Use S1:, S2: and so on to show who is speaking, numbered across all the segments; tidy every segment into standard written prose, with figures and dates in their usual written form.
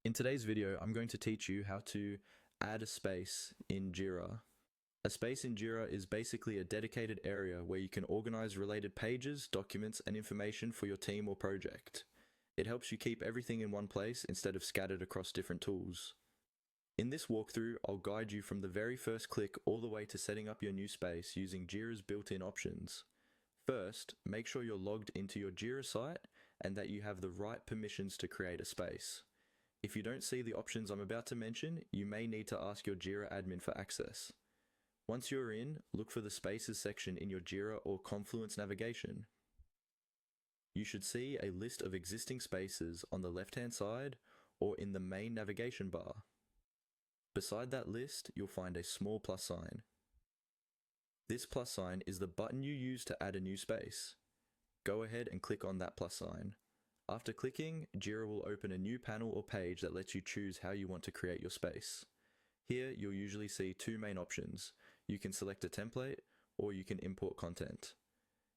S1: In today's video, I'm going to teach you how to add a space in Jira. A space in Jira is basically a dedicated area where you can organize related pages, documents, and information for your team or project. It helps you keep everything in one place instead of scattered across different tools. In this walkthrough, I'll guide you from the very first click all the way to setting up your new space using Jira's built-in options. First, make sure you're logged into your Jira site and that you have the right permissions to create a space. If you don't see the options I'm about to mention, you may need to ask your Jira admin for access. Once you're in, look for the Spaces section in your Jira or Confluence navigation. You should see a list of existing spaces on the left-hand side or in the main navigation bar. Beside that list, you'll find a small plus sign. This plus sign is the button you use to add a new space. Go ahead and click on that plus sign. After clicking, Jira will open a new panel or page that lets you choose how you want to create your space. Here, you'll usually see two main options. You can select a template, or you can import content.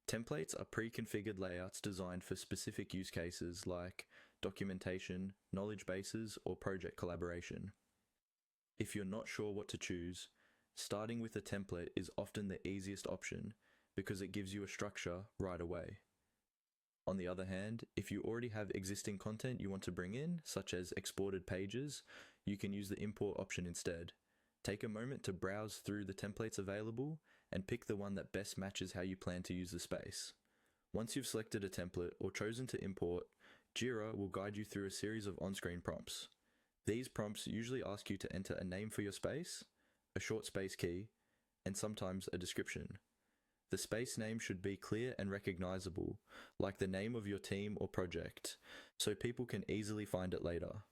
S1: Templates are pre-configured layouts designed for specific use cases like documentation, knowledge bases, or project collaboration. If you're not sure what to choose, starting with a template is often the easiest option because it gives you a structure right away. On the other hand, if you already have existing content you want to bring in, such as exported pages, you can use the import option instead. Take a moment to browse through the templates available and pick the one that best matches how you plan to use the space. Once you've selected a template or chosen to import, Jira will guide you through a series of on-screen prompts. These prompts usually ask you to enter a name for your space, a short space key, and sometimes a description. The space name should be clear and recognizable, like the name of your team or project, so people can easily find it later.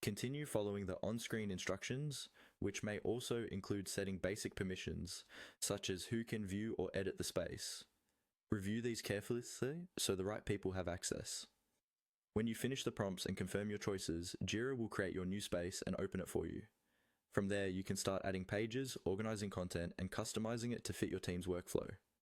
S1: Continue following the on-screen instructions, which may also include setting basic permissions, such as who can view or edit the space. Review these carefully so the right people have access. When you finish the prompts and confirm your choices, Jira will create your new space and open it for you. From there, you can start adding pages, organizing content, and customizing it to fit your team's workflow.